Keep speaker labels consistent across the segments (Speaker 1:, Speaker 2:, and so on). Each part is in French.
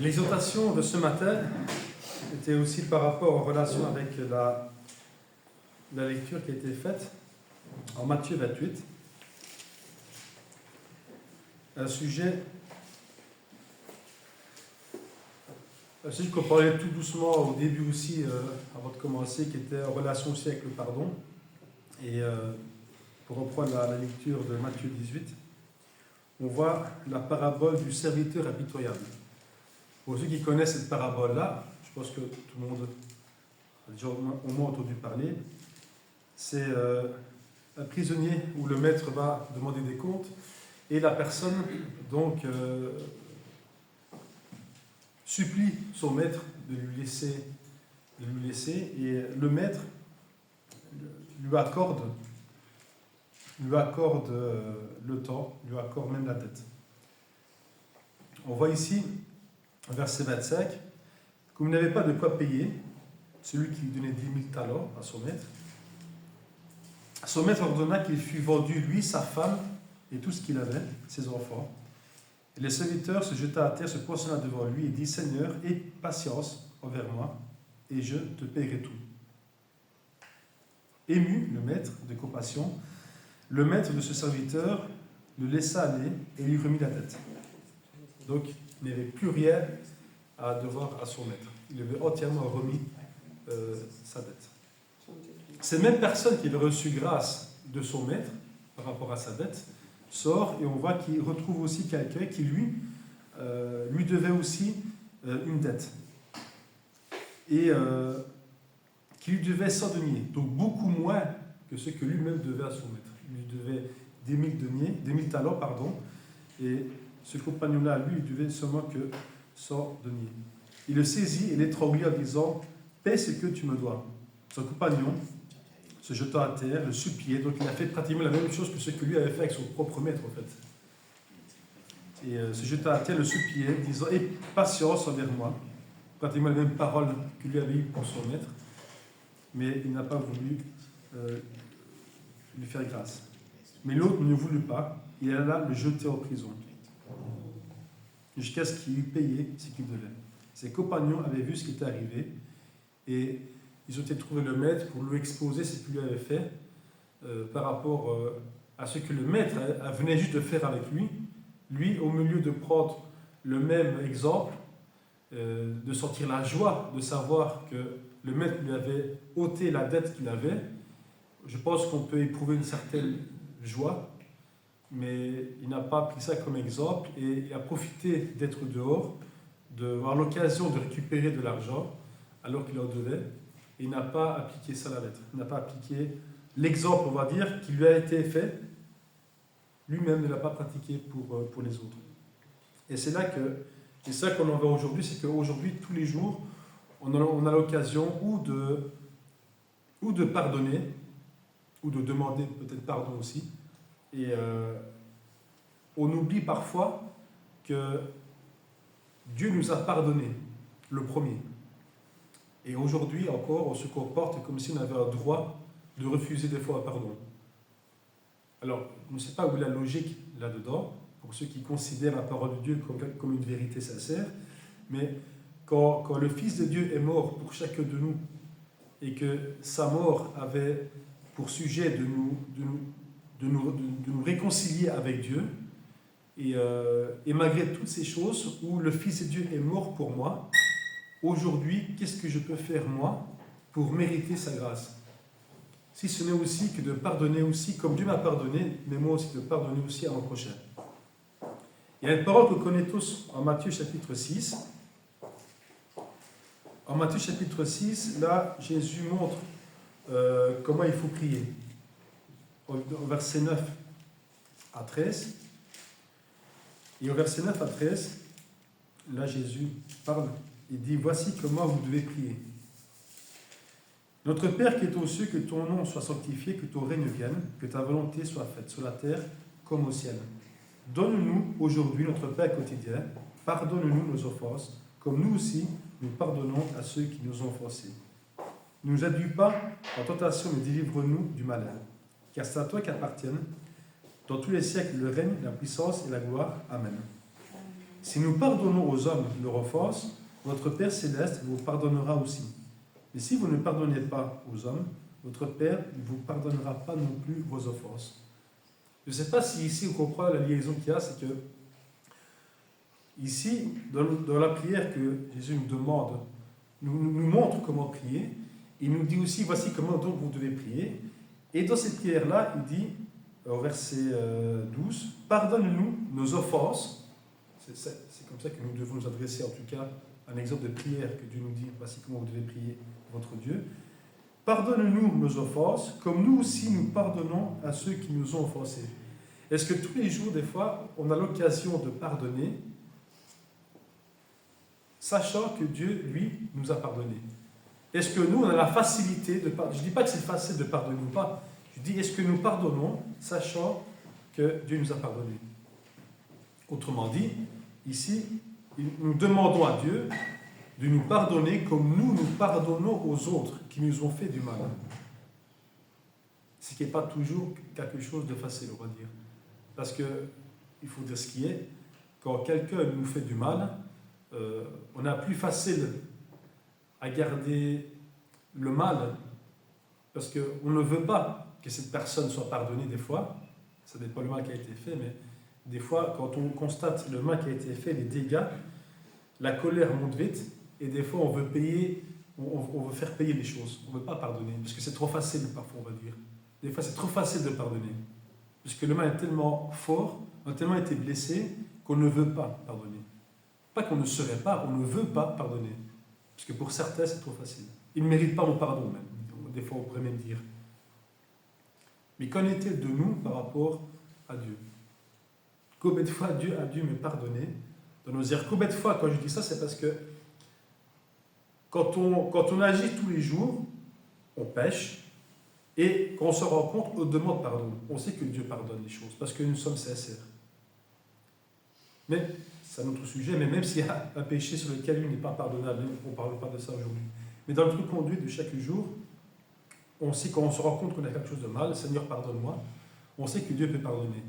Speaker 1: L'exhortation de ce matin était aussi par rapport en relation avec la lecture qui a été faite en Matthieu 28. Un sujet qu'on parlait tout doucement au début aussi, avant de commencer, qui était en relation aussi avec le pardon. Et pour reprendre la lecture de Matthieu 18, on voit la parabole du serviteur impitoyable. Pour ceux qui connaissent cette parabole-là, je pense que tout le monde a déjà au moins entendu parler, c'est un prisonnier où le maître va demander des comptes et la personne donc supplie son maître de lui laisser et le maître lui accorde le temps, lui accorde même la dette. On voit ici, verset 25, que vous n'avez pas de quoi payer celui qui lui donnait 10 000 talents à son maître ordonna qu'il fût vendu, lui, sa femme et tout ce qu'il avait, ses enfants. Et le serviteur se jeta à terre, se prosterna devant lui et dit: Seigneur, aie patience envers moi, et je te paierai tout. Ému, le maître de compassion, le maître de ce serviteur le laissa aller et lui remit la dette. Donc, il n'avait plus rien à devoir à son maître. Il avait entièrement remis sa dette. Cette même personne qui avait reçu grâce de son maître par rapport à sa dette sort et on voit qu'il retrouve aussi quelqu'un qui lui devait aussi une dette et qui lui devait 100 deniers, donc beaucoup moins que ce que lui-même devait à son maître. Il lui devait des 1000 talents, pardon, et ce compagnon-là, lui, il devait seulement que 100 deniers. Il le saisit et l'étranglit en disant: paie ce que tu me dois. Son compagnon se jeta à terre, le suppliait, donc il a fait pratiquement la même chose que ce que lui avait fait avec son propre maître, en fait. Et se jeta à terre, le suppliait, disant: aie patience envers moi. Pratiquement les mêmes paroles que lui avait eues pour son maître, mais il n'a pas voulu lui faire grâce. Mais l'autre ne voulut pas, il alla le jeter en prison, jusqu'à ce qu'il eût payé ce qu'il devait. Ses compagnons avaient vu ce qui était arrivé, et ils ont été trouver le maître pour lui exposer ce qu'il lui avait fait par rapport à ce que le maître venait juste de faire avec lui. Lui, au milieu de prendre le même exemple, de sentir la joie de savoir que le maître lui avait ôté la dette qu'il avait, je pense qu'on peut éprouver une certaine joie, mais il n'a pas pris ça comme exemple et il a profité d'être dehors, d'avoir l'occasion de récupérer de l'argent alors qu'il en devait. Et il n'a pas appliqué ça à la lettre. Il n'a pas appliqué l'exemple, on va dire, qui lui a été fait. Lui-même ne l'a pas pratiqué pour les autres. Et c'est ça qu'on en voit aujourd'hui, c'est qu'aujourd'hui, tous les jours, on a l'occasion ou de pardonner, ou de demander peut-être pardon aussi. Et on oublie parfois que Dieu nous a pardonné, le premier. Et aujourd'hui encore, on se comporte comme si on avait un droit de refuser des fois un pardon. Alors, je ne sais pas où est la logique là-dedans, pour ceux qui considèrent la parole de Dieu comme une vérité sincère, mais quand le Fils de Dieu est mort pour chacun de nous, et que sa mort avait pour sujet de nous réconcilier avec Dieu, et malgré toutes ces choses, où le Fils de Dieu est mort pour moi, aujourd'hui, qu'est-ce que je peux faire moi pour mériter sa grâce? Si ce n'est aussi que de pardonner aussi, comme Dieu m'a pardonné, mais moi aussi de pardonner aussi à mon prochain. Il y a une parole que vous connaissez tous en Matthieu chapitre 6. En Matthieu chapitre 6, là, Jésus montre comment il faut prier. Au verset 9 à 13. Et au verset 9 à 13, là, Jésus parle. Il dit: voici comment vous devez prier. Notre Père qui est aux cieux, que ton nom soit sanctifié, que ton règne vienne, que ta volonté soit faite sur la terre comme au ciel. Donne-nous aujourd'hui notre pain quotidien. Pardonne-nous nos offenses, comme nous aussi nous pardonnons à ceux qui nous ont offensés. Ne nous induis pas en tentation, mais délivre-nous du malin. Car c'est à toi qu'appartiennent, dans tous les siècles, le règne, la puissance et la gloire. Amen. si nous pardonnons aux hommes leurs offenses, votre Père céleste vous pardonnera aussi. Mais si vous ne pardonnez pas aux hommes, votre Père ne vous pardonnera pas non plus vos offenses. Je ne sais pas si ici on comprend la liaison qu'il y a, c'est que ici, dans la prière que Jésus nous demande, nous montre comment prier. Il nous dit aussi, voici comment donc vous devez prier. Et dans cette prière-là, il dit, au verset 12, pardonne-nous nos offenses. C'est comme ça que nous devons nous adresser, en tout cas, à un exemple de prière que Dieu nous dit, voici comment vous devez prier votre Dieu. Pardonne-nous nos offenses, comme nous aussi nous pardonnons à ceux qui nous ont offensés. Est-ce que tous les jours, des fois, on a l'occasion de pardonner, sachant que Dieu, lui, nous a pardonné? Est-ce que nous, on a la facilité de pardonner? Je ne dis pas que c'est facile de pardonner ou pas. Je dis, est-ce que nous pardonnons, sachant que Dieu nous a pardonné? Autrement dit, ici, nous demandons à Dieu de nous pardonner comme nous pardonnons aux autres qui nous ont fait du mal. Ce qui n'est pas toujours quelque chose de facile, on va dire. Parce qu'il faut dire ce qui est, quand quelqu'un nous fait du mal, on a plus facile à garder le mal, parce qu'on ne veut pas que cette personne soit pardonnée des fois. Ça n'est pas le mal qui a été fait, mais des fois, quand on constate le mal qui a été fait, les dégâts, la colère monte vite, et des fois on veut payer, on veut faire payer les choses. On ne veut pas pardonner, parce que c'est trop facile parfois, on va dire. Des fois c'est trop facile de pardonner, parce que le mal est tellement fort, on a tellement été blessé, qu'on ne veut pas pardonner. Pas qu'on ne saurait pas, on ne veut pas pardonner. Parce que pour certains, c'est trop facile. Ils ne méritent pas mon pardon, même. Des fois, on pourrait même dire. Mais qu'en est-il de nous par rapport à Dieu? Combien de fois Dieu a dû me pardonner dans nos erreurs? Combien de fois, quand je dis ça, c'est parce que quand on agit tous les jours, on pêche, et quand on se rend compte, on demande pardon. On sait que Dieu pardonne les choses, parce que nous sommes sincères. Mais c'est un autre sujet, mais même s'il y a un péché sur lequel il n'est pas pardonnable, on ne parle pas de ça aujourd'hui. Mais dans le truc conduit de chaque jour, on sait quand on se rend compte qu'on a quelque chose de mal, Seigneur, pardonne-moi, on sait que Dieu peut pardonner.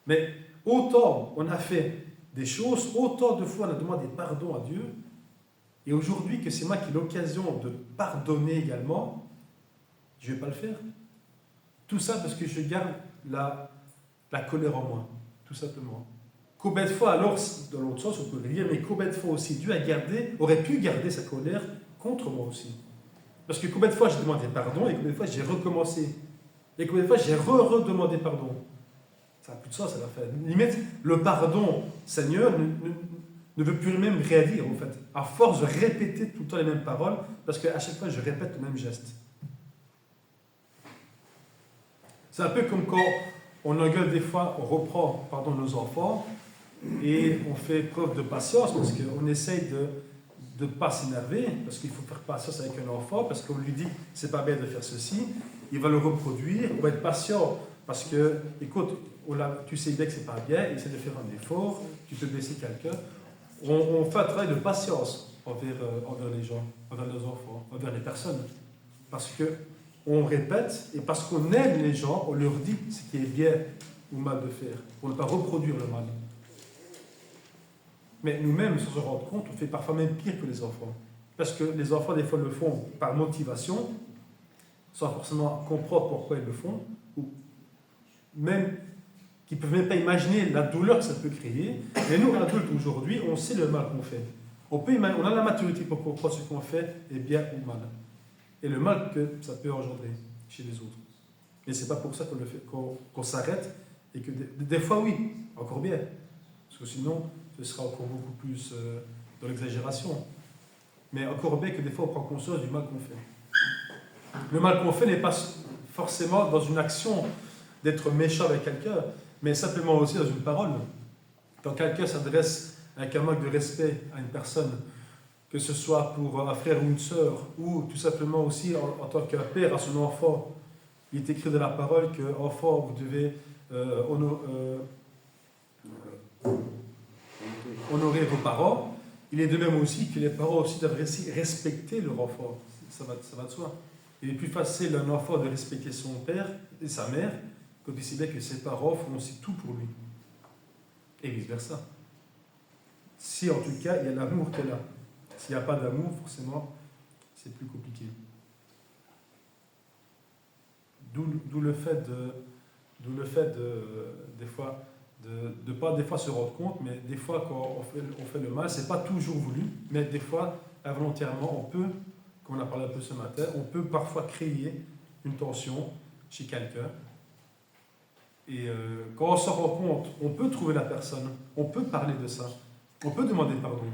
Speaker 1: Mais autant on a fait des choses, autant de fois on a demandé pardon à Dieu, et aujourd'hui que c'est moi qui ai l'occasion de pardonner également, je ne vais pas le faire. Tout ça parce que je garde la colère en moi, tout simplement. Combien de fois, alors, dans l'autre sens, on peut le dire, mais combien de fois aussi Dieu aurait pu garder sa colère contre moi aussi? Parce que combien de fois j'ai demandé pardon et combien de fois j'ai recommencé? Et combien de fois j'ai redemandé pardon? Ça n'a plus de sens, ça va faire. Limite, le pardon, Seigneur, ne veut plus même réagir, en fait. À force de répéter tout le temps les mêmes paroles, parce qu'à chaque fois, je répète le même geste. C'est un peu comme quand on engueule des fois, on reprend nos enfants, et on fait preuve de patience parce qu'on essaye de ne pas s'énerver, parce qu'il faut faire patience avec un enfant, parce qu'on lui dit c'est pas bien de faire ceci, il va le reproduire, on va être patient parce que, écoute, tu sais bien que c'est pas bien, essaie de faire un effort, tu peux blesser quelqu'un. On fait un travail de patience envers les gens, envers nos enfants, envers les personnes, parce qu'on répète et parce qu'on aime les gens, on leur dit ce qui est bien ou mal de faire, pour ne pas reproduire le mal. Mais nous-mêmes, sans se rendre compte, on fait parfois même pire que les enfants. Parce que les enfants, des fois, le font par motivation, sans forcément comprendre pourquoi ils le font, ou même qu'ils ne peuvent même pas imaginer la douleur que ça peut créer. Mais nous, adultes, aujourd'hui, on sait le mal qu'on fait. On a la maturité pour comprendre ce qu'on fait est bien ou mal. Et le mal que ça peut engendrer chez les autres. Et ce n'est pas pour ça qu'on s'arrête, et que des fois, oui, encore bien. Parce que sinon, ce sera encore beaucoup plus dans l'exagération. Mais encore bien que des fois on prend conscience du mal qu'on fait. Le mal qu'on fait n'est pas forcément dans une action d'être méchant avec quelqu'un, mais simplement aussi dans une parole. Quand quelqu'un s'adresse avec un manque de respect à une personne, que ce soit pour un frère ou une sœur, ou tout simplement aussi en tant qu'un père à son enfant, il est écrit dans la parole que enfant, vous devez honorer vos parents. Il est de même aussi que les parents aussi doivent respecter leur enfant. Ça va de soi. Il est plus facile à un enfant de respecter son père et sa mère quand il sait bien que ses parents font aussi tout pour lui. Et vice-versa. Si en tout cas il y a l'amour qu'elle a. S'il n'y a pas d'amour, forcément, c'est plus compliqué. D'où le fait des fois, de pas des fois se rendre compte, mais des fois quand on fait le mal, c'est pas toujours voulu, mais des fois, involontairement, on peut, comme on a parlé un peu ce matin, on peut parfois créer une tension chez quelqu'un. Et quand on s'en rend compte, on peut trouver la personne, on peut parler de ça, on peut demander pardon.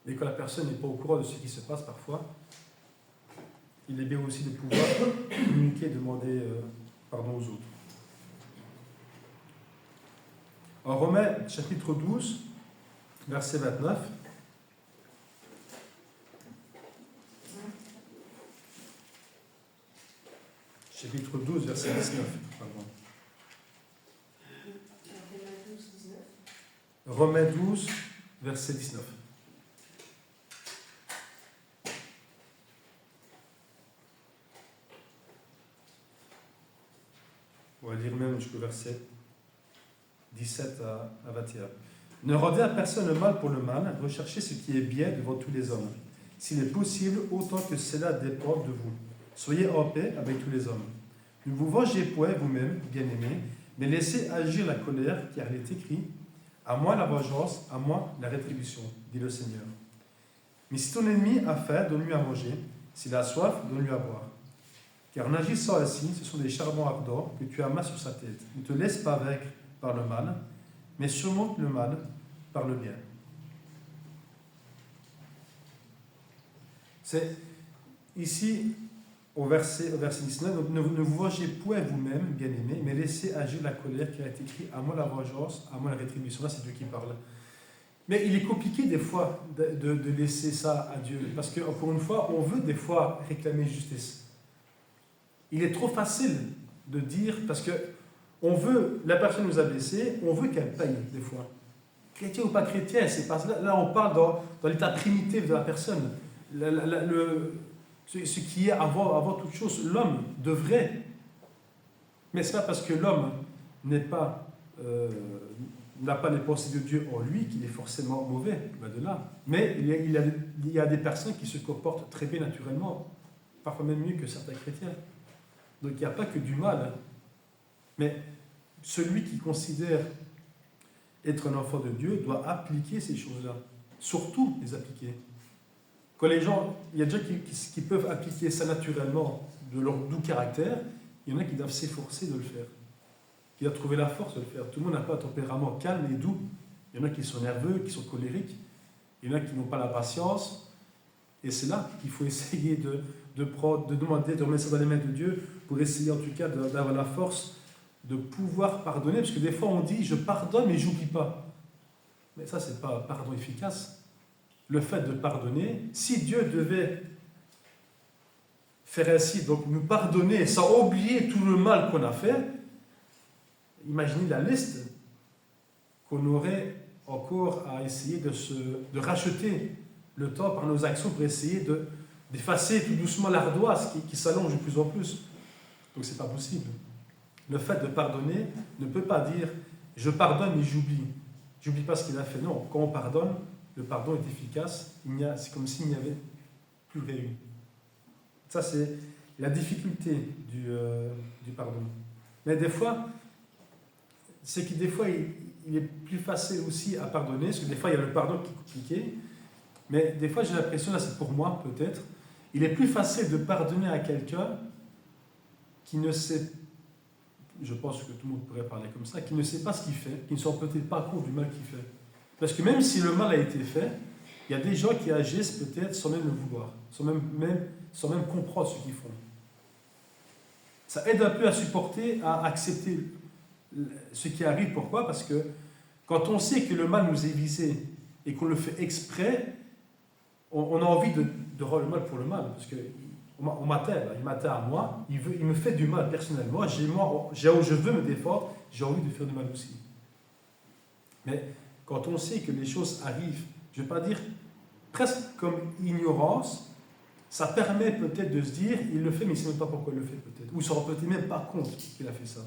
Speaker 1: Et quand la personne n'est pas au courant de ce qui se passe parfois, il est bien aussi de pouvoir communiquer et demander pardon aux autres. En Romains chapitre 12, verset 29, chapitre 12, verset 19. Pardon. Romains 12, verset 19. On va lire même jusqu'au verset 17 à 21. Ne rendez à personne le mal pour le mal, recherchez ce qui est bien devant tous les hommes. S'il est possible, autant que cela dépend de vous. Soyez en paix avec tous les hommes. Ne vous vengez point vous-même, bien-aimés, mais laissez agir la colère, car il est écrit « À moi la vengeance, à moi la rétribution, dit le Seigneur. Mais si ton ennemi a faim, donne-lui à manger. S'il a soif, donne-lui à boire. Car en agissant ainsi, ce sont des charbons ardents que tu amasses sur sa tête. Ne te laisse pas vaincre par le mal, mais surmonte le mal par le bien. » C'est ici, au verset 19, donc, ne vous vengez point vous-même, bien-aimés, mais laissez agir la colère qui a été écrit « À moi la vengeance, à moi la rétribution ». Là, c'est Dieu qui parle. Mais il est compliqué des fois de laisser ça à Dieu, parce que, encore une fois, on veut des fois réclamer justice. Il est trop facile de dire, parce que on veut, la personne nous a blessés, on veut qu'elle paye des fois. Chrétien ou pas chrétien, c'est pas là on parle dans l'état primitif de la personne. Ce qui est avant toute chose, l'homme devrait. Mais ce n'est pas parce que l'homme n'a pas les pensées de Dieu en lui qu'il est forcément mauvais, ben de là. Mais il y a des personnes qui se comportent très bien naturellement, parfois même mieux que certains chrétiens. Donc il n'y a pas que du mal. Mais celui qui considère être un enfant de Dieu doit appliquer ces choses-là. Surtout les appliquer. Quand les gens, il y a des gens qui peuvent appliquer ça naturellement de leur doux caractère, il y en a qui doivent s'efforcer de le faire. Qui doivent trouver la force de le faire. Tout le monde n'a pas un tempérament calme et doux. Il y en a qui sont nerveux, qui sont colériques. Il y en a qui n'ont pas la patience. Et c'est là qu'il faut essayer de demander, de remettre ça dans les mains de Dieu pour essayer en tout cas d'avoir la force de pouvoir pardonner. Parce que des fois on dit je pardonne mais j'oublie pas. Mais ça c'est pas un pardon efficace. Le fait de pardonner, si Dieu devait faire ainsi, donc nous pardonner sans oublier tout le mal qu'on a fait, imaginez la liste qu'on aurait encore à essayer de racheter le temps par nos actions pour essayer d'effacer tout doucement l'ardoise qui s'allonge de plus en plus. Donc c'est pas possible. Le fait de pardonner ne peut pas dire je pardonne et j'oublie. J'oublie pas ce qu'il a fait. Non, quand on pardonne, le pardon est efficace. C'est comme s'il n'y avait plus rien eu. Ça, c'est la difficulté du pardon. Mais des fois, c'est que des fois, il est plus facile aussi à pardonner, parce que des fois, il y a le pardon qui est compliqué. Mais des fois, j'ai l'impression, là, c'est pour moi peut-être, il est plus facile de pardonner à quelqu'un qui ne sait, je pense que tout le monde pourrait parler comme ça, qui ne sait pas ce qu'il fait, qui ne se rend peut-être pas compte du mal qu'il fait. Parce que même si le mal a été fait, il y a des gens qui agissent peut-être sans même le vouloir, sans même comprendre ce qu'ils font. Ça aide un peu à supporter, à accepter ce qui arrive. Pourquoi ? Parce que quand on sait que le mal nous est visé et qu'on le fait exprès, on a envie de rendre le mal pour le mal. Parce qu'on m'atteint, il m'atteint à moi, il me fait du mal personnellement, je veux me défendre, j'ai envie de faire du mal aussi. Mais quand on sait que les choses arrivent, je ne vais pas dire presque comme ignorance, ça permet peut-être de se dire, il le fait, mais il ne sait même pas pourquoi il le fait peut-être. Ou il ne se rend peut-être même pas compte qu'il a fait ça.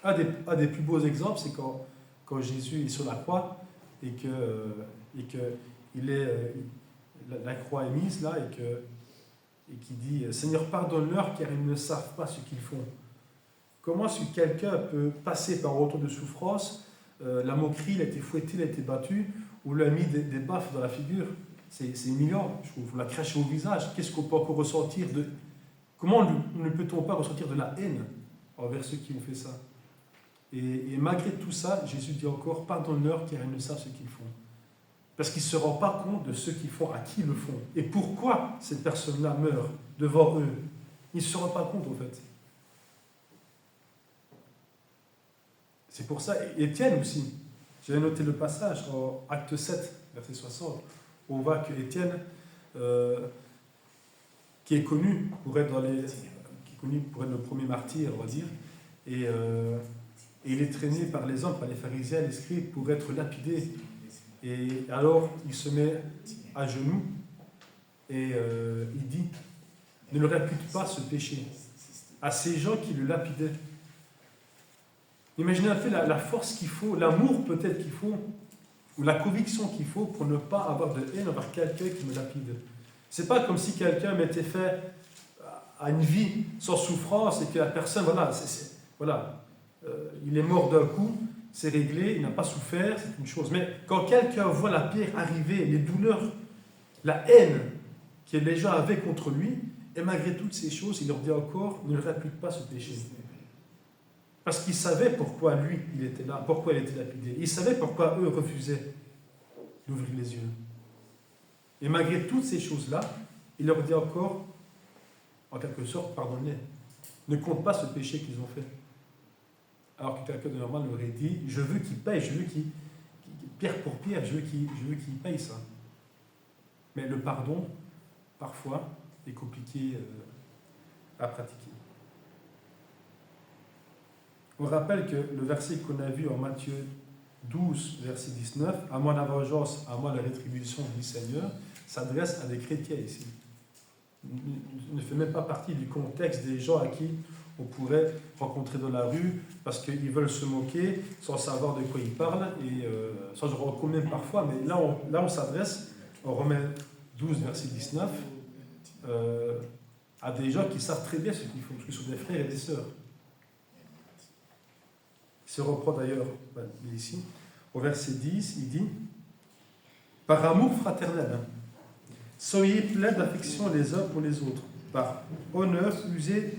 Speaker 1: Un des plus beaux exemples, c'est quand Jésus est sur la croix, et que, il est, la croix est mise là, et qui dit Seigneur, pardonne-leur car ils ne savent pas ce qu'ils font. Comment est-ce que quelqu'un peut passer par autant de souffrance, la moquerie, il a été fouetté, il a été battu, ou lui a mis des baffes dans la figure? C'est humiliant, je trouve. On l'a craché au visage. Qu'est-ce qu'on peut encore ressentir de... Comment ne peut-on pas ressentir de la haine envers ceux qui ont fait ça? Et malgré tout ça, Jésus dit encore, pardonne-leur car ils ne savent ce qu'ils font. Parce qu'ils ne se rendent pas compte de ce qu'ils font, à qui ils le font. Et pourquoi cette personne-là meurt devant eux. Ils ne se rendent pas compte, en fait. C'est pour ça, Étienne aussi. J'avais noté le passage en Acte 7, verset 60, où on voit que Étienne, qui est connu pour être le premier martyr, on va dire, et il est traîné par les hommes, par les pharisiens, les scribes, pour être lapidé. Et alors, il se met à genoux et il dit, ne le répète pas ce péché à ces gens qui le lapidaient. Imaginez un peu la force qu'il faut, l'amour peut-être qu'il faut, ou la conviction qu'il faut pour ne pas avoir de haine envers quelqu'un qui me lapide. C'est pas comme si quelqu'un m'était fait à une vie sans souffrance et que la personne, il est mort d'un coup, c'est réglé, il n'a pas souffert, c'est une chose. Mais quand quelqu'un voit la pierre arriver, les douleurs, la haine que les gens avaient contre lui, et malgré toutes ces choses, il leur dit encore, ne répète pas ce péché. Parce qu'il savait pourquoi lui, il était là, pourquoi il était lapidé. Il savait pourquoi eux refusaient d'ouvrir les yeux. Et malgré toutes ces choses-là, il leur dit encore, en quelque sorte, pardonnez. Ne compte pas ce péché qu'ils ont fait. Alors que quelqu'un de normal aurait dit, je veux qu'il paye, je veux qu'il, pierre pour pierre, je veux qu'il paye ça. Mais le pardon, parfois, est compliqué à pratiquer. On rappelle que le verset qu'on a vu en Matthieu 12, verset 19, « À moi la vengeance, à moi la rétribution du Seigneur », s'adresse à des chrétiens ici. Il ne fait même pas partie du contexte des gens à qui on pourrait rencontrer dans la rue parce qu'ils veulent se moquer sans savoir de quoi ils parlent, et sans se rendre compte même parfois, mais là on s'adresse, en Romains 12, verset 19, à des gens qui savent très bien ce qu'ils font, parce qu'ils sont des frères et des sœurs. Il se reprend d'ailleurs ici, au verset 10, il dit « Par amour fraternel, soyez pleins d'affection les uns pour les autres, par honneur usez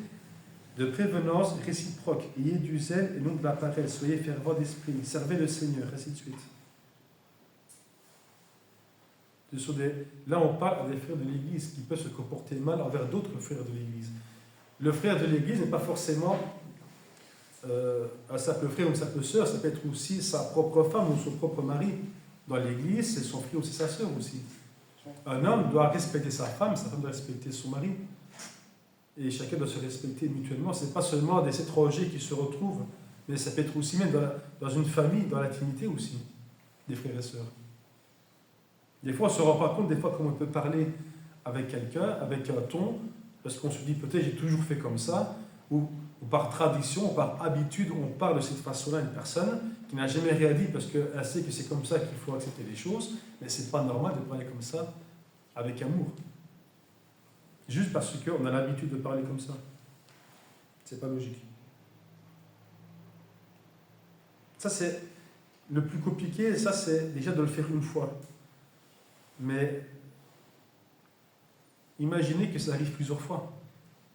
Speaker 1: de prévenance réciproque, ayez du zèle et non de la paresse, soyez fervents d'esprit, servez le Seigneur, ainsi de suite. » Là, on parle des frères de l'Église qui peuvent se comporter mal envers d'autres frères de l'Église. Le frère de l'Église n'est pas forcément un simple frère ou une simple sœur, ça peut être aussi sa propre femme ou son propre mari. Dans l'Église, c'est son frère ou c'est sa sœur aussi. Un homme doit respecter sa femme doit respecter son mari. Et chacun doit se respecter mutuellement. Ce n'est pas seulement des étrangers qui se retrouvent, mais ça peut être aussi même dans une famille, dans l'intimité aussi, des frères et sœurs. Des fois, on ne se rend pas compte, des fois, comment on peut parler avec quelqu'un, avec un ton, parce qu'on se dit peut-être j'ai toujours fait comme ça, ou par tradition, ou par habitude, on parle de cette façon-là à une personne qui n'a jamais rien dit parce qu'elle sait que c'est comme ça qu'il faut accepter les choses, mais ce n'est pas normal de parler comme ça avec amour. Juste parce qu'on a l'habitude de parler comme ça. C'est pas logique. Ça, c'est le plus compliqué, ça, c'est déjà de le faire une fois. Mais imaginez que ça arrive plusieurs fois.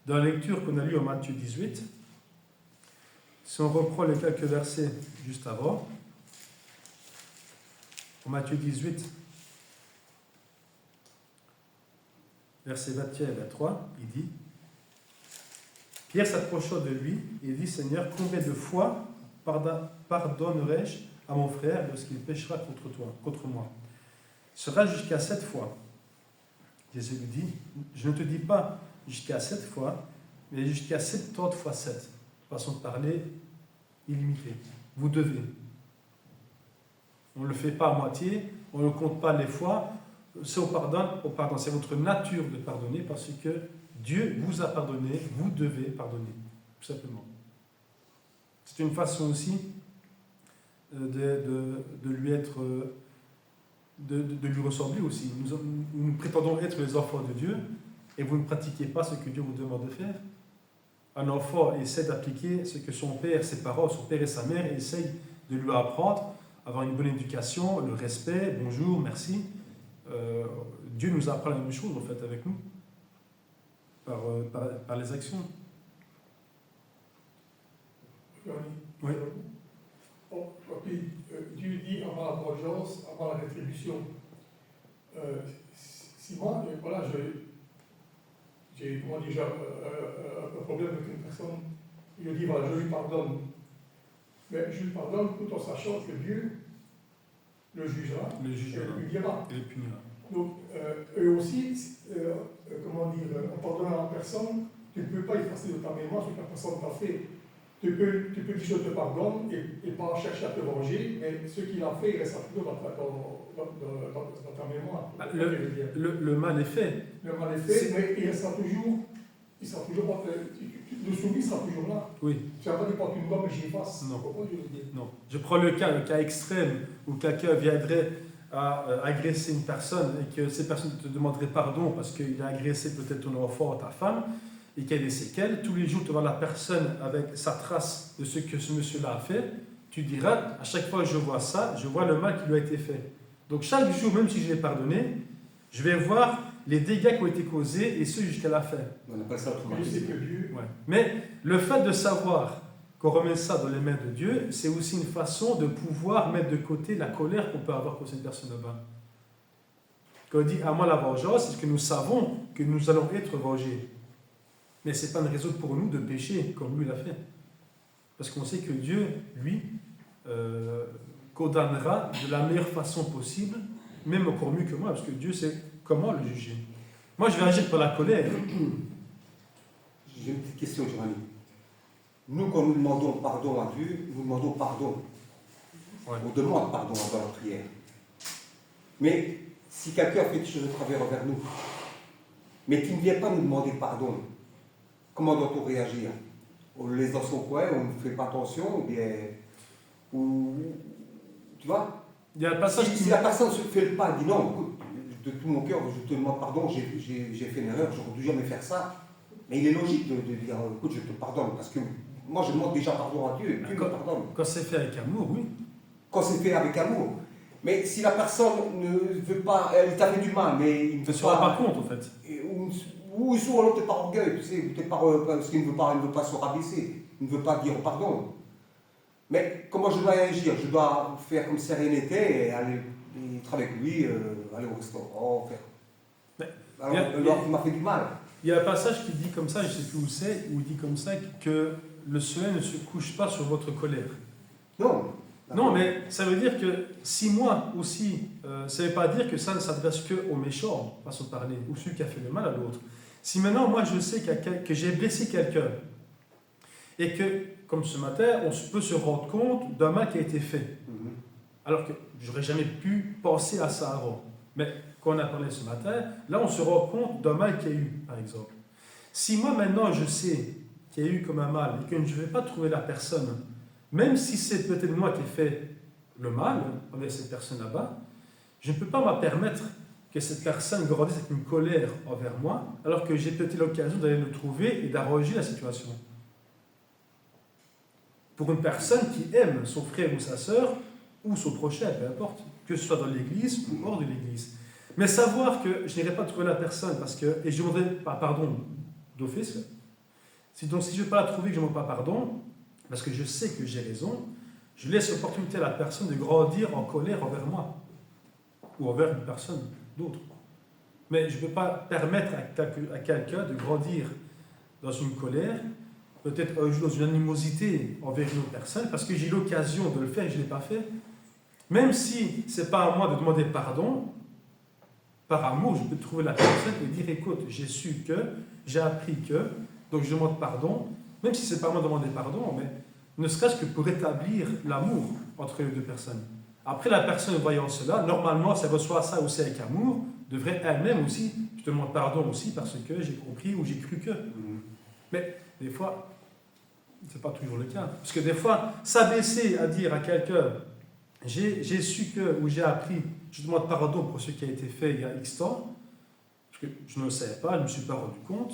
Speaker 1: Dans la lecture qu'on a lue en Matthieu 18, si on reprend les quelques versets juste avant, en Matthieu 18, verset 21 et 23, il dit « Pierre s'approcha de lui et dit « Seigneur, combien de fois pardonnerai-je à mon frère lorsqu'il péchera contre moi? Sera jusqu'à 7 fois. » Jésus lui dit « Je ne te dis pas jusqu'à 7 fois, mais jusqu'à 70 fois 7. » Façon de parler illimitée. Vous devez. On ne le fait pas à moitié, on ne compte pas les fois. Si on pardonne, c'est votre nature de pardonner parce que Dieu vous a pardonné, vous devez pardonner, tout simplement. C'est une façon aussi de lui être de lui ressembler aussi. Nous prétendons être les enfants de Dieu et vous ne pratiquez pas ce que Dieu vous demande de faire. Un enfant essaie d'appliquer ce que son père, ses parents, son père et sa mère essayent de lui apprendre, avoir une bonne éducation, le respect, bonjour, merci. Dieu nous apprend la même chose en fait avec nous, par les actions. Oui.
Speaker 2: Puis, Dieu dit avant la vengeance, avant la rétribution. Si moi, voilà, j'ai comment dire, un problème avec une personne, il dit voilà, je lui pardonne. Mais je lui pardonne tout en sachant que Dieu le jugera et le punira. Donc, eux aussi, comment dire, en pardonnant à la personne, tu ne peux pas effacer de ta mémoire ce que la personne t'a fait. Tu peux dire je te pardonne et pas chercher à te venger, mais ce qu'il a fait, il reste toujours dans ta mémoire.
Speaker 1: Le mal est fait.
Speaker 2: Le mal est fait, mais il sera toujours le soumis sera toujours là.
Speaker 1: Oui.
Speaker 2: Tu vas pas dire pas une gomme et j'y fasse.
Speaker 1: Non. Non. Je prends le cas extrême où quelqu'un viendrait à agresser une personne et que cette personne te demanderait pardon parce qu'il a agressé peut-être ton enfant ou ta femme et qu'il y a des séquelles. Tous les jours, tu vois la personne avec sa trace de ce que ce monsieur-là a fait. Tu diras, à chaque fois que je vois ça, je vois le mal qui lui a été fait. Donc chaque jour, même si je l'ai pardonné, je vais voir les dégâts qui ont été causés et ceux jusqu'à la fin.
Speaker 2: On appelle ça traumatisme.
Speaker 1: Ouais. Mais le fait de savoir qu'on remet ça dans les mains de Dieu, c'est aussi une façon de pouvoir mettre de côté la colère qu'on peut avoir pour cette personne là-bas. Quand on dit à moi la vengeance, c'est que nous savons que nous allons être vengés. Mais ce n'est pas une raison pour nous de pécher comme lui l'a fait. Parce qu'on sait que Dieu, lui, condamnera de la meilleure façon possible, même encore mieux que moi, parce que Dieu sait comment le juger. Moi, je vais agir par la colère.
Speaker 3: J'ai une petite question, Giovanni. Nous, quand nous demandons pardon à Dieu, nous demandons pardon. Ouais. On demande pardon dans la prière. Mais si quelqu'un fait des choses de travers envers nous, mais qui ne vient pas nous demander pardon, comment doit-on réagir? On le laisse dans son coin, on ne fait pas attention, ou bien... tu vois?
Speaker 1: Il y a un passage
Speaker 3: si la personne ne se fait le pas, dit non, écoute, de tout mon cœur, je te demande pardon, j'ai fait une erreur, j'aurais dû jamais faire ça. Mais il est logique de dire, écoute, je te pardonne, parce que moi je demande déjà pardon à Dieu, et Dieu me pardonne.
Speaker 1: Quand c'est fait avec amour, oui.
Speaker 3: Quand c'est fait avec amour. Mais si la personne ne veut pas, elle t'a fait du mal, mais il ne
Speaker 1: se rend pas compte en fait.
Speaker 3: Ou soit l'autre est par orgueil, tu sais, parce qu'il ne veut pas se rabaisser, il ne veut pas dire pardon. Mais comment je dois réagir? Je dois faire comme si rien n'était et aller être avec lui, aller au restaurant, faire. Alors qu'il m'a fait du mal.
Speaker 1: Il y a un passage qui dit comme ça, je ne sais plus où c'est, où il dit comme ça que le soleil ne se couche pas sur votre colère.
Speaker 3: Non.
Speaker 1: Non, mais ça veut dire que si moi aussi, ça ne veut pas dire que ça ne s'adresse qu'aux méchants, façon de parler, ou celui qui a fait le mal à l'autre. Si maintenant, moi, je sais que j'ai blessé quelqu'un, et que, comme ce matin, on peut se rendre compte d'un mal qui a été fait, alors que j'aurais jamais pu penser à ça avant. Mais quand on a parlé ce matin, là, on se rend compte d'un mal qu'il y a eu, par exemple. Si moi, maintenant, je sais qu'il y a eu comme un mal, et que je ne vais pas trouver la personne, même si c'est peut-être moi qui ai fait le mal envers cette personne là-bas, je ne peux pas me permettre que cette personne grandisse avec une colère envers moi, alors que j'ai peut-être l'occasion d'aller le trouver et d'arranger la situation. Pour une personne qui aime son frère ou sa sœur, ou son prochain, peu importe, que ce soit dans l'église ou hors de l'église. Mais savoir que je n'irai pas trouver la personne, parce que, et je ne demanderai pas pardon d'office, donc si je ne veux pas la trouver, que je ne demande pas pardon, parce que je sais que j'ai raison, je laisse l'opportunité à la personne de grandir en colère envers moi, ou envers une personne d'autre. Mais je ne peux pas permettre à quelqu'un de grandir dans une colère, peut-être un jour dans une animosité envers une autre personne, parce que j'ai eu l'occasion de le faire et je ne l'ai pas fait. Même si ce n'est pas à moi de demander pardon, par amour, je peux trouver la personne et dire, écoute, j'ai su que, j'ai appris que, donc je demande pardon, même si ce n'est pas à moi de demander pardon, mais ne serait-ce que pour établir l'amour entre les deux personnes. Après, la personne voyant cela, normalement, si elle reçoit ça aussi avec amour, devrait elle-même aussi, je te demande pardon aussi parce que j'ai compris ou j'ai cru que. Mais des fois, ce n'est pas toujours le cas. Parce que des fois, s'abaisser à dire à quelqu'un, j'ai su que, ou j'ai appris, je demande pardon pour ce qui a été fait il y a X temps, parce que je ne le savais pas, je ne me suis pas rendu compte.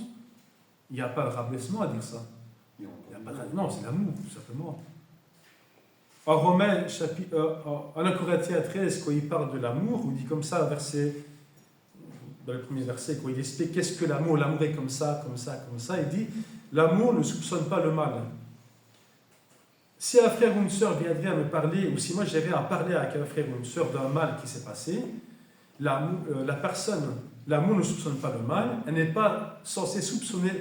Speaker 1: Il n'y a pas de rabaissement à dire ça. Il y a pas de... Non, c'est l'amour, tout simplement. En Romains, en 1 Corinthiens 13, quand il parle de l'amour, il dit comme ça, dans le premier verset, quand il explique qu'est-ce que l'amour, l'amour est comme ça, comme ça, comme ça, il dit, l'amour ne soupçonne pas le mal. Si un frère ou une sœur viendrait à me parler, ou si moi j'avais à parler avec un frère ou une sœur d'un mal qui s'est passé, la personne, l'amour ne soupçonne pas le mal, elle n'est pas censée soupçonner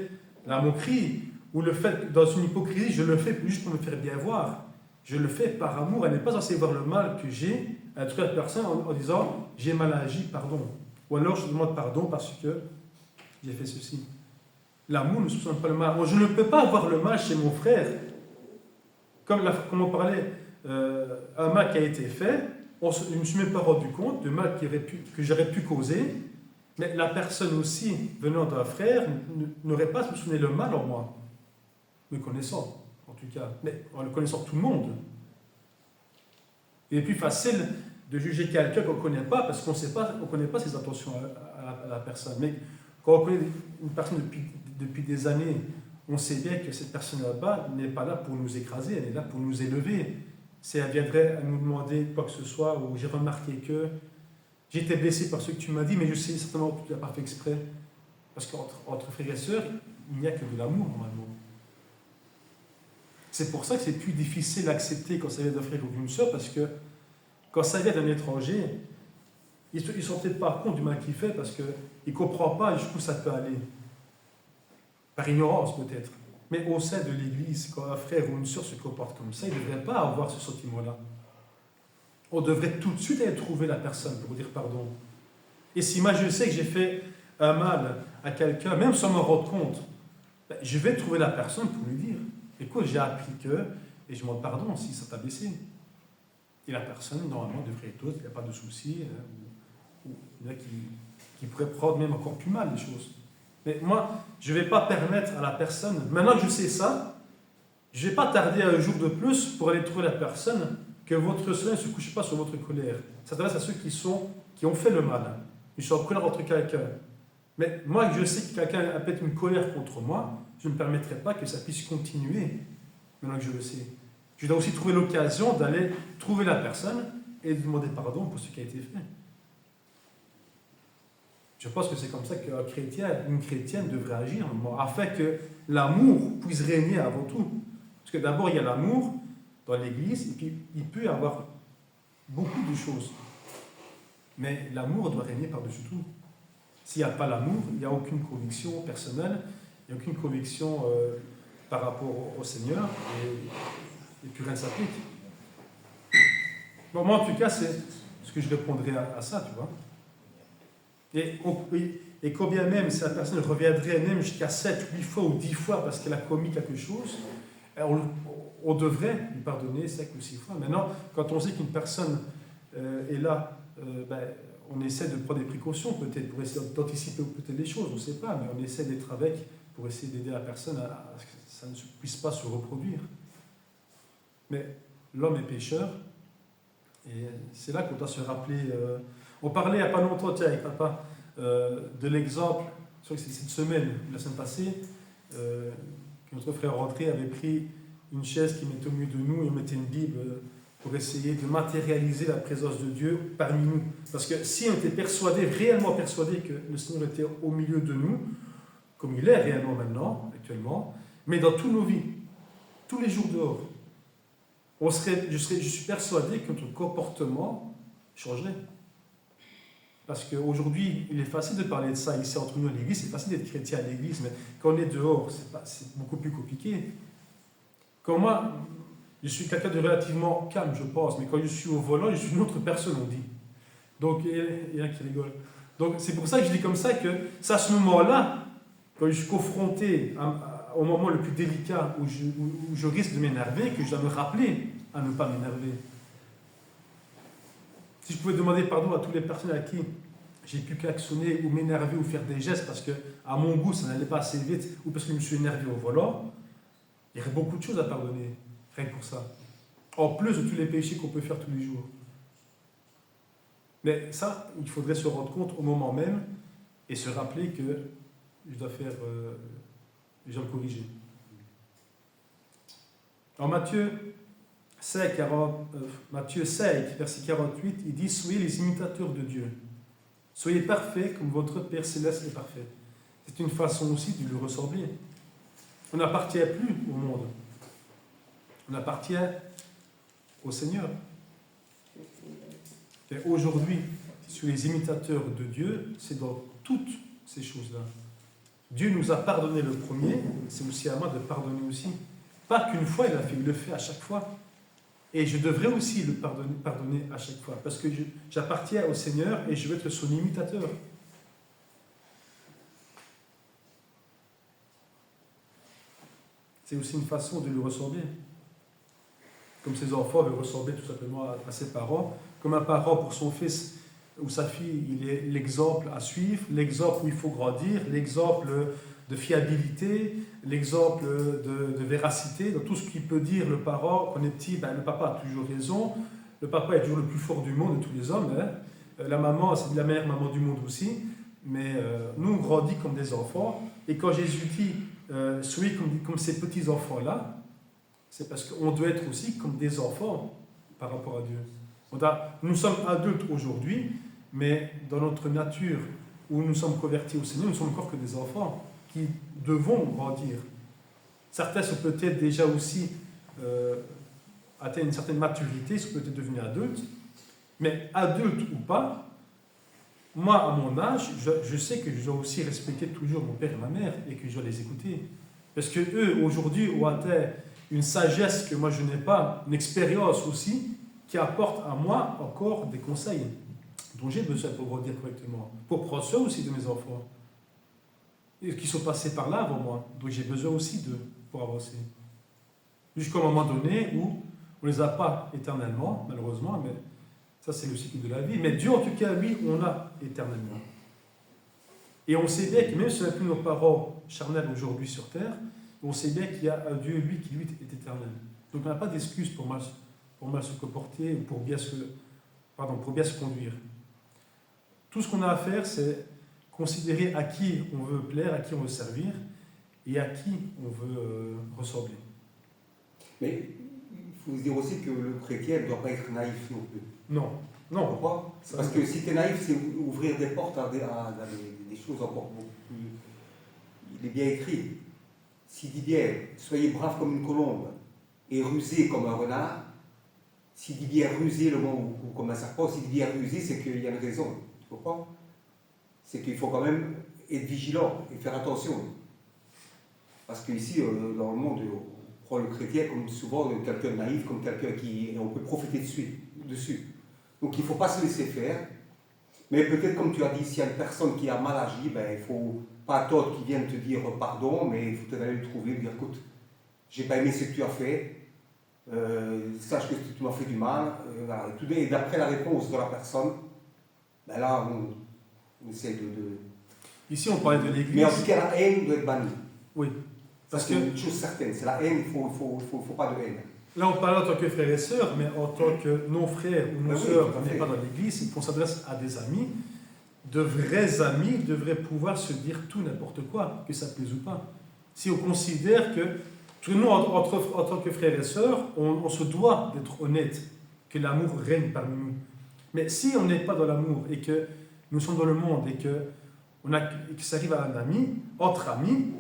Speaker 1: la moquerie, ou le fait, dans une hypocrisie, je le fais juste pour me faire bien voir. Je le fais par amour, elle n'est pas censée voir le mal que j'ai à toute la personne en disant j'ai mal agi, pardon. Ou alors je demande pardon parce que j'ai fait ceci. L'amour ne soupçonne pas le mal. Moi, je ne peux pas voir le mal chez mon frère. Comme on parlait, un mal qui a été fait, je ne me suis même pas rendu compte du mal que j'aurais pu causer, mais la personne aussi, venant d'un frère, n'aurait pas soupçonné le mal en moi, me connaissant, en tout cas, mais en le connaissant tout le monde. Il est plus facile de juger quelqu'un qu'on ne connaît pas, parce qu'on ne connaît pas ses intentions à la personne. Mais quand on connaît une personne depuis des années, on sait bien que cette personne là-bas n'est pas là pour nous écraser, elle est là pour nous élever. Si elle viendrait à nous demander quoi que ce soit, ou j'ai remarqué que j'ai été blessé par ce que tu m'as dit, mais je sais certainement que tu n'as pas fait exprès. Parce qu'entre frères et sœurs, il n'y a que de l'amour normalement. C'est pour ça que c'est plus difficile d'accepter quand ça vient d'un frère ou d'une sœur, parce que quand ça vient d'un étranger, ils ne se rendent peut-être pas compte du mal qu'il fait, parce qu'il ne comprend pas jusqu'où ça peut aller. Par ignorance peut-être. Mais au sein de l'Église, quand un frère ou une sœur se comporte comme ça, il ne devrait pas avoir ce sentiment-là. On devrait tout de suite aller trouver la personne pour dire pardon. Et si moi je sais que j'ai fait un mal à quelqu'un, même sans m'en rendre compte, je vais trouver la personne pour lui dire écoute, j'ai appris que, et je demande pardon si ça t'a blessé. Et la personne, normalement, devrait être autre, il n'y a pas de souci, ou il y en a qui pourraient prendre même encore plus mal les choses. Mais moi, je ne vais pas permettre à la personne, maintenant que je sais ça, je ne vais pas tarder un jour de plus pour aller trouver la personne, que votre soleil ne se couche pas sur votre colère. Ça s'adresse à ceux qui ont fait le mal. Ils sont en colère contre quelqu'un. Mais moi, je sais que quelqu'un a peut-être une colère contre moi, je ne permettrai pas que ça puisse continuer, maintenant que je le sais. Je dois aussi trouver l'occasion d'aller trouver la personne et de demander pardon pour ce qui a été fait. Je pense que c'est comme ça qu'un chrétien, une chrétienne devrait agir, afin que l'amour puisse régner avant tout. Parce que d'abord, il y a l'amour dans l'Église, et puis il peut y avoir beaucoup de choses. Mais l'amour doit régner par-dessus tout. S'il n'y a pas l'amour, il n'y a aucune conviction personnelle, il n'y a aucune conviction par rapport au Seigneur, et plus rien ne s'applique. Bon, moi, en tout cas, c'est ce que je répondrais à ça, tu vois. Et combien même, si la personne reviendrait même jusqu'à 7, 8 fois ou 10 fois parce qu'elle a commis quelque chose, on devrait lui pardonner 5 ou 6 fois. Maintenant, quand on sait qu'une personne est là, on essaie de prendre des précautions peut-être pour essayer d'anticiper peut-être les choses, on ne sait pas, mais on essaie d'être avec pour essayer d'aider la personne à ce que ça ne puisse pas se reproduire. Mais l'homme est pécheur, et c'est là qu'on doit se rappeler. On parlait il n'y a pas longtemps, tiens, avec papa, de l'exemple, je crois que c'est cette semaine, la semaine passée, que notre frère André avait pris une chaise qui mettait au milieu de nous et on mettait une Bible pour essayer de matérialiser la présence de Dieu parmi nous. Parce que si on était persuadé, réellement persuadé que le Seigneur était au milieu de nous, comme il est réellement maintenant, actuellement, mais dans toutes nos vies, tous les jours dehors, je suis persuadé que notre comportement changerait. Parce qu'aujourd'hui, il est facile de parler de ça ici entre nous à l'église, c'est facile d'être chrétien à l'église, mais quand on est dehors, c'est beaucoup plus compliqué. Quand moi, je suis quelqu'un de relativement calme, je pense, mais quand je suis au volant, je suis une autre personne, on dit. Donc, il y en a qui rigolent. Donc, c'est pour ça que je dis comme ça que c'est à ce moment-là, quand je suis confronté au moment le plus délicat où je risque de m'énerver, que je dois me rappeler à ne pas m'énerver. Si je pouvais demander pardon à toutes les personnes à qui j'ai pu klaxonner ou m'énerver ou faire des gestes parce que à mon goût ça n'allait pas assez vite ou parce que je me suis énervé au volant, il y aurait beaucoup de choses à pardonner, rien que pour ça. En plus de tous les péchés qu'on peut faire tous les jours. Mais ça, il faudrait se rendre compte au moment même et se rappeler que je dois corriger. En Matthieu 5, verset 48, il dit « Soyez les imitateurs de Dieu. Soyez parfaits comme votre Père Céleste est parfait. » C'est une façon aussi de lui ressembler. On n'appartient plus au monde. On appartient au Seigneur. Et aujourd'hui, sur les imitateurs de Dieu, c'est dans toutes ces choses-là. Dieu nous a pardonné le premier, c'est aussi à moi de pardonner aussi. Pas qu'une fois, il le fait à chaque fois. Et je devrais aussi le pardonner à chaque fois, parce que j'appartiens au Seigneur et je veux être son imitateur. C'est aussi une façon de lui ressembler. Comme ses enfants veulent ressembler tout simplement à ses parents. Comme un parent pour son fils ou sa fille, il est l'exemple à suivre, l'exemple où il faut grandir, l'exemple de fiabilité, l'exemple de véracité. Dans tout ce qu'il peut dire le parent, quand on est petit, le papa a toujours raison. Le papa est toujours le plus fort du monde de tous les hommes. Hein. La maman, c'est la meilleure maman du monde aussi. Mais nous, on grandit comme des enfants. Et quand Jésus dit soyez comme ces petits enfants-là, c'est parce qu'on doit être aussi comme des enfants par rapport à Dieu. Nous sommes adultes aujourd'hui, mais dans notre nature, où nous sommes convertis au Seigneur, nous sommes encore que des enfants qui devons grandir. Certains sont peut-être déjà aussi atteignent une certaine maturité, sont peut-être devenus adultes, mais adultes ou pas, moi, à mon âge, je sais que je dois aussi respecter toujours mon père et ma mère et que je dois les écouter. Parce qu'eux, aujourd'hui, ont atteint une sagesse que moi je n'ai pas, une expérience aussi, qui apporte à moi encore des conseils dont j'ai besoin pour grandir correctement, pour prendre soin aussi de mes enfants, et qui sont passés par là avant moi. Donc j'ai besoin aussi d'eux pour avancer. Jusqu'à un moment donné où on ne les a pas éternellement, malheureusement, mais ça c'est le cycle de la vie. Mais Dieu, en tout cas, lui, on l'a éternellement. Et on sait bien que même si on n'a plus nos parents charnels aujourd'hui sur terre, on sait bien qu'il y a un Dieu, lui, qui lui est éternel. Donc on n'a pas d'excuse pour mal se comporter ou pour bien se conduire. Tout ce qu'on a à faire, c'est considérer à qui on veut plaire, à qui on veut servir et à qui on veut ressembler.
Speaker 3: Mais il faut se dire aussi que le chrétien ne doit pas être naïf non plus.
Speaker 1: Non.
Speaker 3: Pourquoi ? Parce que si tu es naïf, c'est ouvrir des portes à des choses encore beaucoup plus... Il est bien écrit. S'il dit bien, soyez braves comme une colombe et rusés comme un renard, s'il dit bien rusé le mot ou comme un serpent, s'il dit bien rusé, c'est qu'il y a une raison. Tu comprends ? C'est qu'il faut quand même être vigilant et faire attention. Parce qu'ici, dans le monde, on prend le chrétien comme souvent quelqu'un de naïf, comme quelqu'un qui... on peut profiter dessus. Donc il ne faut pas se laisser faire. Mais peut-être, comme tu as dit, s'il y a une personne qui a mal agi, il ne faut pas attendre qu'il vienne te dire pardon, mais il faut aller le trouver et dire écoute, j'ai pas aimé ce que tu as fait, sache que tu m'as fait du mal. Voilà. Et d'après la réponse de la personne, là, on essaie de...
Speaker 1: Ici, on parlait de l'Église.
Speaker 3: Mais en tout cas, la haine doit être bannie.
Speaker 1: Oui.
Speaker 3: Parce que c'est une chose certaine, c'est la haine, il ne faut pas de haine.
Speaker 1: Là, on parle en tant que frères et sœurs, mais en tant que non-frères ou non-sœurs, on n'est pas dans l'Église, et qu'on s'adresse à des amis. De vrais amis devraient pouvoir se dire tout n'importe quoi, que ça plaise ou pas. Si on considère que... Parce que nous, en tant que frères et sœurs, on se doit d'être honnête, que l'amour règne parmi nous. Mais si on n'est pas dans l'amour et que nous sommes dans le monde et que ça arrive à un ami, entre amis,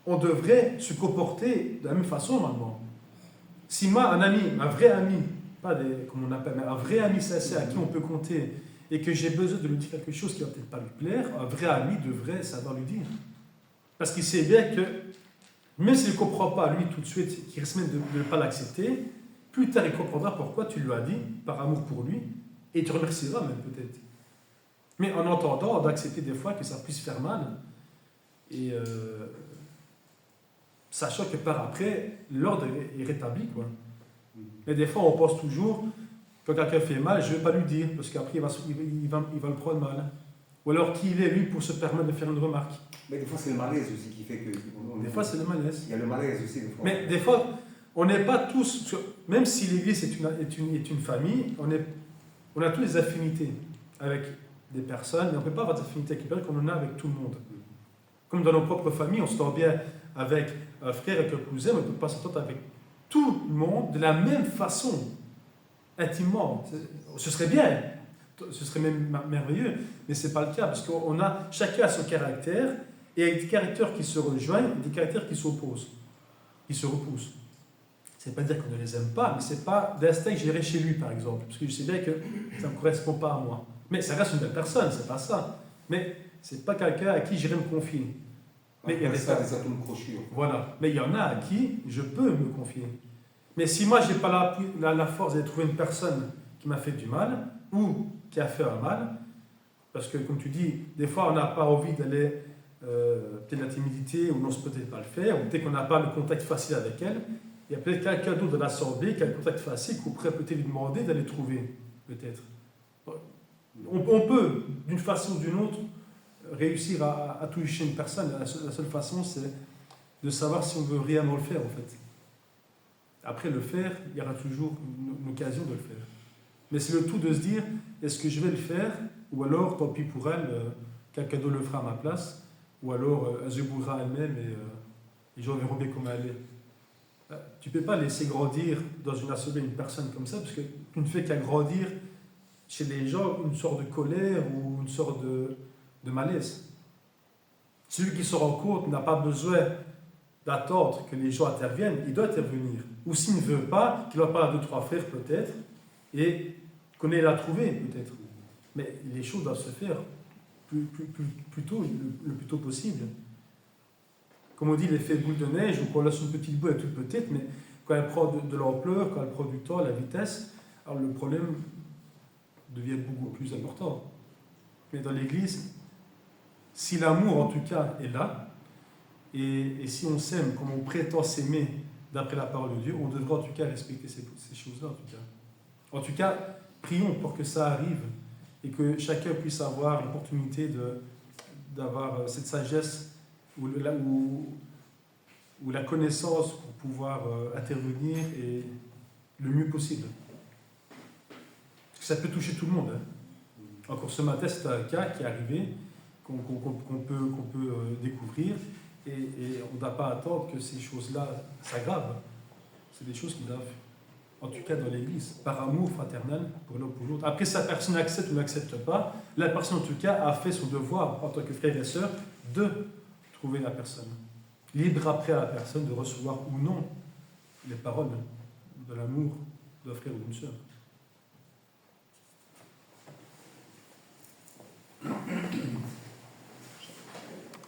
Speaker 1: on devrait se comporter de la même façon maintenant. Si moi, un vrai ami, pas comme on appelle, mais un vrai ami sincère à qui on peut compter, et que j'ai besoin de lui dire quelque chose qui ne va peut-être pas lui plaire, un vrai ami devrait savoir lui dire. Parce qu'il sait bien que, même s'il ne comprend pas lui tout de suite, qu'il risque même de ne pas l'accepter, plus tard il comprendra pourquoi tu lui as dit, par amour pour lui, et il te remerciera même peut-être. Mais en entendant, on doit accepter des fois que ça puisse faire mal, et sachant que par après, l'ordre est rétabli, quoi. Mais des fois, on pense toujours, quand quelqu'un fait mal, je ne vais pas lui dire, parce qu'après, il va le prendre mal. Ou alors, qui il est, lui, pour se permettre de faire une remarque.
Speaker 3: Mais des fois, c'est le malaise aussi qui fait que...
Speaker 1: Des fois, c'est le malaise.
Speaker 3: Il y a le malaise aussi, des fois.
Speaker 1: Mais des fois, on n'est pas tous... Même si l'Église est une famille, On a tous des affinités avec des personnes, mais on ne peut pas avoir des affinités avec les personnes comme on en a avec tout le monde. Comme dans nos propres familles, on se tend bien avec un frère, avec un cousin, mais on ne peut pas s'entendre avec tout le monde de la même façon, intimement. Ce serait bien, ce serait même merveilleux, mais ce n'est pas le cas, parce qu'on a, chacun a son caractère, et il y a des caractères qui se rejoignent, et des caractères qui s'opposent, qui se repoussent. Ça ne veut pas dire qu'on ne les aime pas, mais ce n'est pas d'instinct que j'irai chez lui, par exemple, parce que je sais bien que ça ne me correspond pas à moi. Mais ça reste une belle personne, c'est pas ça. Mais ce n'est pas quelqu'un à qui j'irai me confier. Mais il y a
Speaker 3: des atomes crochus.
Speaker 1: Voilà. Mais il y en a à qui je peux me confier. Mais si moi, je n'ai pas la force d'aller trouver une personne qui m'a fait du mal, ou qui a fait un mal, parce que, comme tu dis, des fois, on n'a pas envie d'aller, peut-être la timidité, ou on n'ose peut-être pas le faire, ou peut-être qu'on n'a pas le contact facile avec elle, il y a peut-être quelqu'un d'autre de l'assemblée qui a le contact facile, qu'on pourrait peut-être lui demander d'aller trouver, peut-être. On peut, d'une façon ou d'une autre, réussir à toucher une personne. La seule façon, c'est de savoir si on veut réellement le faire, en fait. Après le faire, il y aura toujours une occasion de le faire. Mais c'est le tout de se dire, est-ce que je vais le faire, ou alors, tant pis pour elle, quelqu'un d'autre le fera à ma place, ou alors elle se bourrera elle-même et les gens verront bien comment elle est. Tu ne peux pas laisser grandir dans une assemblée une personne comme ça, parce que tu ne fais qu'à grandir chez les gens une sorte de colère ou une sorte de malaise. Celui qui se rend compte n'a pas besoin d'attendre que les gens interviennent, il doit intervenir. Ou s'il ne veut pas, qu'il en parle à 2-3 frères peut-être, et qu'on ait la trouver peut-être. Mais les choses doivent se faire plus tôt, le plus tôt possible. Comme on dit, l'effet boule de neige, ou quand on laisse une petite boule, elle est toute petite, mais quand elle prend de l'ampleur, quand elle prend du temps, la vitesse, alors le problème devient beaucoup plus important. Mais dans l'Église, si l'amour en tout cas est là, et si on s'aime comme on prétend s'aimer d'après la parole de Dieu, on devrait en tout cas respecter ces choses-là en tout cas. En tout cas, prions pour que ça arrive et que chacun puisse avoir l'opportunité d'avoir cette sagesse ou la connaissance pour pouvoir intervenir et le mieux possible. Parce que ça peut toucher tout le monde. Hein. Encore ce matin, c'est un cas qui est arrivé, qu'on peut découvrir, et on ne doit pas attendre que ces choses-là s'aggravent. C'est des choses qui doivent, en tout cas dans l'Église, par amour fraternel pour l'un pour l'autre. Après, si la personne accepte ou n'accepte pas, la personne en tout cas a fait son devoir en tant que frère et sœur de trouver la personne. Libre après à la personne de recevoir ou non les paroles de l'amour d'un frère ou d'une sœur.